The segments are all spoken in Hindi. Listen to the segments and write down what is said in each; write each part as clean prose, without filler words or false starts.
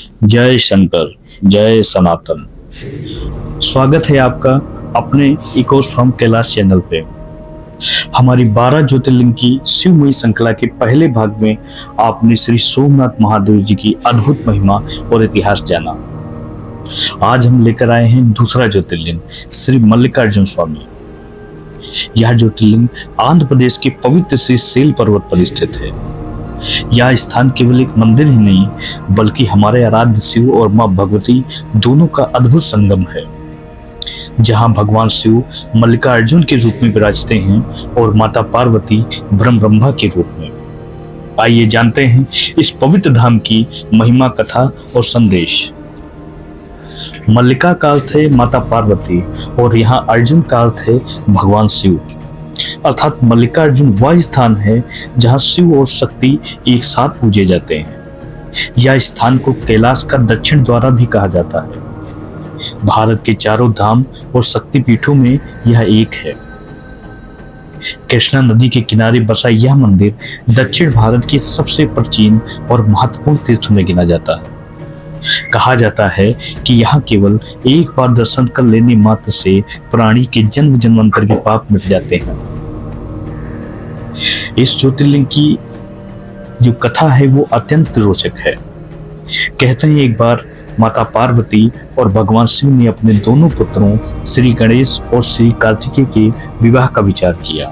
जय शंकर, जय सनातन। स्वागत है आपका अपने इकोस्ट्रॉम कैलाश चैनल पे। हमारी 12 ज्योतिर्लिंग की शिवमयी श्रृंखला के पहले भाग में आपने श्री सोमनाथ महादेव जी की अद्भुत महिमा और इतिहास जाना। आज हम लेकर आए हैं दूसरा ज्योतिर्लिंग, श्री मल्लिकार्जुन स्वामी। यह ज्योतिर्लिंग आंध्र प्रदेश के पवित्र श्री सेल पर्वत पर स्थित है। यह स्थान केवल एक मंदिर ही नहीं बल्कि हमारे आराध्य शिव और मां भगवती दोनों का अद्भुत संगम है, जहां भगवान शिव मल्लिकार्जुन के रूप में विराजते हैं और माता पार्वती ब्रह्मा के रूप में। आइए जानते हैं इस पवित्र धाम की महिमा, कथा और संदेश। मल्लिका का अर्थ है माता पार्वती और यहाँ अर्जुन का अर्थ है भगवान शिव, अर्थात मल्लिकार्जुन वह स्थान है जहां शिव और शक्ति एक साथ पूजे जाते हैं। यह स्थान को कैलाश का दक्षिण द्वार भी कहा जाता है। भारत के चारों धाम और शक्ति पीठों में यह एक है। कृष्णा नदी के किनारे बसा यह मंदिर दक्षिण भारत के सबसे प्राचीन और महत्वपूर्ण तीर्थों में गिना जाता है। कहा जाता है कि यहाँ केवल एक बार दर्शन कर लेने मात्र से प्राणी के जन्म जन्मांतर के पाप मिट जाते हैं। इस ज्योतिर्लिंग की जो कथा है वो अत्यंत रोचक है। कहते हैं एक बार माता पार्वती और भगवान शिव ने अपने दोनों पुत्रों श्री गणेश और श्री कार्तिकेय के विवाह का विचार किया।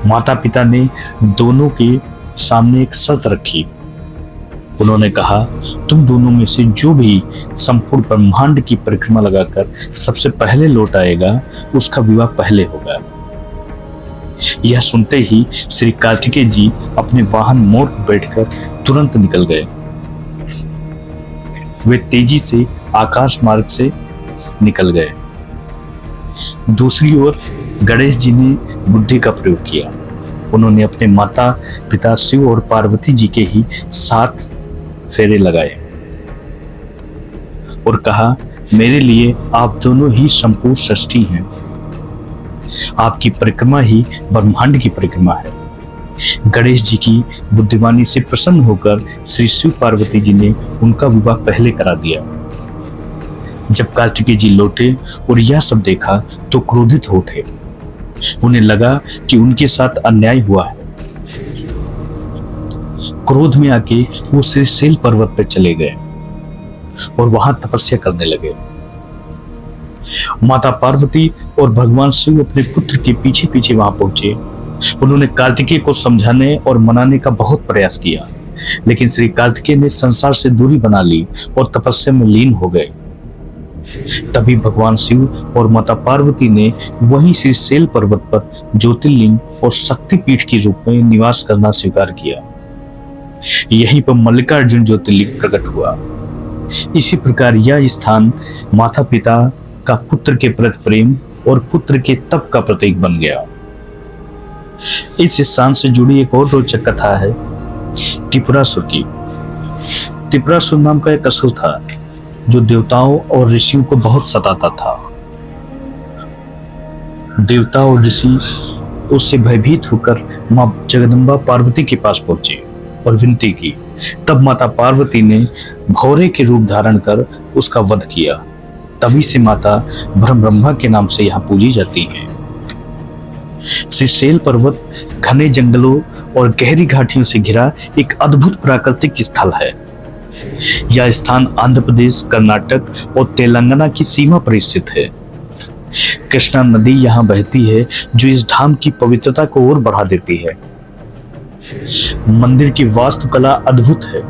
माता पिता ने दोनों के सामने एक शर्त रखी। उन्होंने कहा, तुम दोनों में से जो भी संपूर्ण ब्रह्मांड की परिक्रमा लगाकर सबसे पहले लौट आएगा उसका विवाह पहले होगा। यह सुनते ही श्री कार्तिकेय जी अपने वाहन मोर पर बैठकर तुरंत निकल गए। वे तेजी से आकाश मार्ग से निकल गए। दूसरी ओर गणेश जी ने बुद्धि का प्रयोग किया। उन्होंने अपने माता पिता शिव और पार्वती जी के ही साथ फेरे लगाए और कहा, मेरे लिए आप दोनों ही संपूर्ण सृष्टि हैं। आपकी परिक्रमा ही ब्रह्मांड की परिक्रमा है। गणेश जी की बुद्धिमानी से प्रसन्न होकर श्री शिव पार्वती जी ने उनका विवाह पहले करा दिया। जब कार्तिकेय जी लौटे और यह सब देखा तो क्रोधित हो उठे। उन्हें लगा कि उनके साथ अन्याय हुआ है। क्रोध में आके वो श्री सेल पर्वत पर चले गए और वहां तपस्या करने लगे। माता पार्वती और भगवान शिव अपने पुत्र के पीछे पीछे वहां पहुंचे। उन्होंने कार्तिकेय को समझाने और मनाने का बहुत प्रयास किया, लेकिन श्री कार्तिकेय ने संसार से दूरी बना ली और तपस्या में लीन हो गए। तभी भगवान शिव और माता पार्वती ने वहीं श्री सेल पर्वत पर ज्योतिर्लिंग और शक्तिपीठ के रूप में निवास करना स्वीकार किया। यहीं पर मल्लिकार्जुन ज्योतिर्लिंग प्रकट हुआ। इसी प्रकार यह स्थान माता पिता का पुत्र के प्रति प्रेम और पुत्र के तप का प्रतीक बन गया। इस स्थान से जुड़ी एक और रोचक कथा है त्रिपुरासुर की। त्रिपुरासुर नाम का एक असुर था जो देवताओं और ऋषियों को बहुत सताता था। देवता और ऋषि उससे भयभीत होकर मां जगदम्बा पार्वती के पास पहुंचे और विनती की। तब माता पार्वती ने भौरे के रूप धारण कर उसका वध किया। तभी से माता ब्रह्मा के नाम से यहाँ पूजी जाती है। श्री सेल पर्वत घने जंगलों और गहरी घाटियों से घिरा एक अद्भुत प्राकृतिक स्थल है। यह स्थान आंध्र प्रदेश, कर्नाटक और तेलंगाना की सीमा पर स्थित है। कृष्णा नदी यहाँ बहती है जो इस धाम की पवित्रता को और बढ़ा देती है। मंदिर की वास्तुकला अद्भुत है।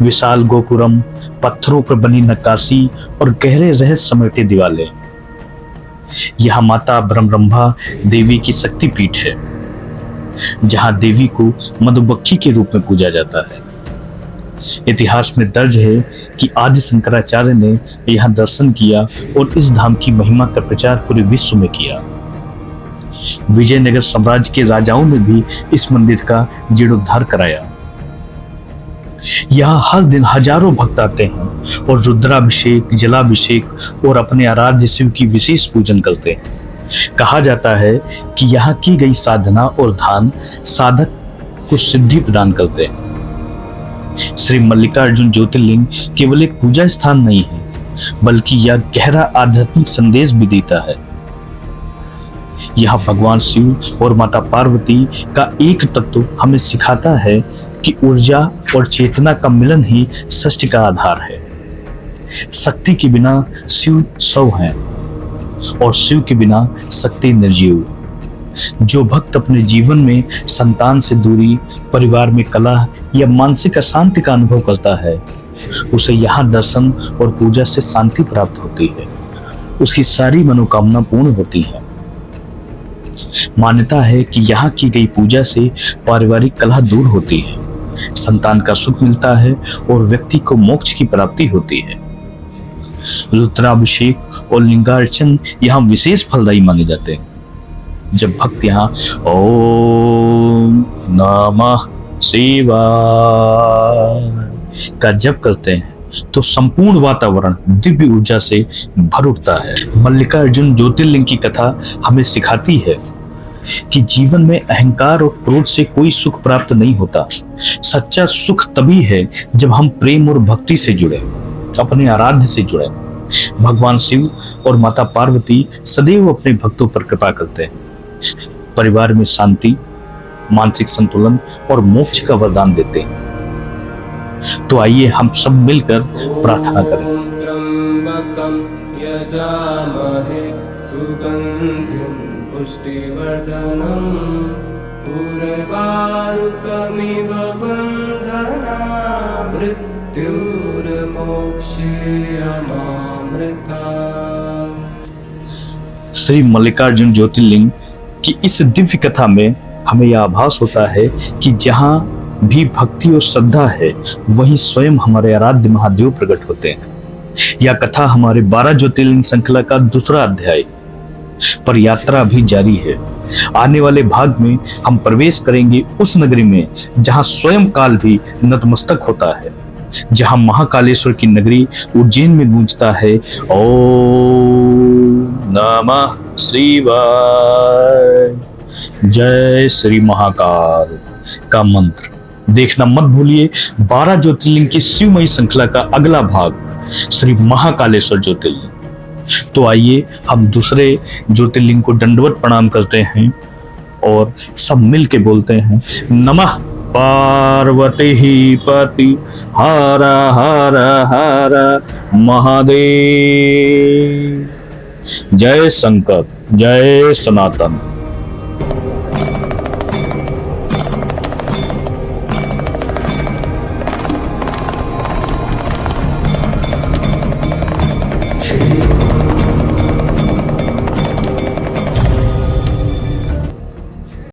विशाल गोपुरम, पत्थरों पर बनी नक्काशी और गहरे रहस्य समेटे दीवारें। यह माता ब्रह्मा देवी की शक्ति पीठ है, जहां देवी को मधुमक्खी के रूप में पूजा जाता है। इतिहास में दर्ज है कि आदि शंकराचार्य ने यहां दर्शन किया और इस धाम की महिमा का प्रचार पूरे विश्व में किया। विजयनगर साम्राज्य के राजाओं ने भी इस मंदिर का जीर्णोद्धार कराया। यहाँ हर दिन हजारों भक्त आते हैं और रुद्राभिषेक, जलाभिषेक और अपने आराध्य शिव की विशेष पूजन करते हैं। कहा जाता है कि यहाँ की गई साधना और ध्यान साधक को सिद्धि प्रदान करते हैं। श्री मल्लिकार्जुन ज्योतिर्लिंग केवल एक पूजा स्थान नहीं है, बल्कि यह गहरा आध्यात्मिक संदेश भी देता है। यहाँ भगवान शिव और माता पार्वती का एक तत्व हमें सिखाता है कि ऊर्जा और चेतना का मिलन ही सृष्टि का आधार है। शक्ति के बिना शिव शव है और शिव के बिना शक्ति निर्जीव। जो भक्त अपने जीवन में संतान से दूरी, परिवार में कलह या मानसिक अशांति का अनुभव करता है, उसे यहाँ दर्शन और पूजा से शांति प्राप्त होती है। उसकी सारी मनोकामना पूर्ण होती है। मान्यता है कि यहाँ की गई पूजा से पारिवारिक कलह दूर होती है, संतान का सुख मिलता है और व्यक्ति को मोक्ष की प्राप्ति होती है। रुद्राभिषेक और लिंगार्चन यहाँ विशेष फलदायी माने जाते हैं। जब भक्त यहाँ ओम नमः शिवाय का जप करते हैं तो संपूर्ण वातावरण दिव्य ऊर्जा से भर उठता है। मल्लिकार्जुन ज्योतिर्लिंग की कथा हमें सिखाती है कि जीवन में अहंकार और क्रोध से कोई सुख प्राप्त नहीं होता। सच्चा सुख तभी है जब हम प्रेम और भक्ति से जुड़े, अपने आराध्य से जुड़े। भगवान शिव और माता पार्वती सदैव अपने भक्तों पर कृपा करते हैं, परिवार में शांति, मानसिक संतुलन और मोक्ष का वरदान देते हैं। तो आइए हम सब मिलकर प्रार्थना करें। यजामहे सुगंधिं पुष्टिवर्धनम् उर्वारुकमिव बन्धना मृत्युर्मोक्षयमामृता। श्री मल्लिकार्जुन ज्योतिर्लिंग की इस दिव्य कथा में हमें यह आभास होता है कि जहाँ भी भक्ति और श्रद्धा है, वहीं स्वयं हमारे आराध्य महादेव प्रकट होते हैं। यह कथा हमारे 12 ज्योतिर्लिंग श्रृंखला का दूसरा अध्याय पर यात्रा भी जारी है। आने वाले भाग में हम प्रवेश करेंगे उस नगरी में जहां स्वयं काल भी नतमस्तक होता है, जहां महाकालेश्वर की नगरी उज्जैन में गूंजता है ओम नमः शिवाय, जय श्री महाकाल का मंत्र। देखना मत भूलिए 12 ज्योतिर्लिंग की शिवमयी श्रृंखला का अगला भाग श्री महाकालेश्वर ज्योतिर्लिंग। तो आइए हम दूसरे ज्योतिर्लिंग को दंडवत प्रणाम करते हैं और सब मिल के बोलते हैं नमः पार्वती पति हर हर हर महादेव। जय शंकर, जय सनातन।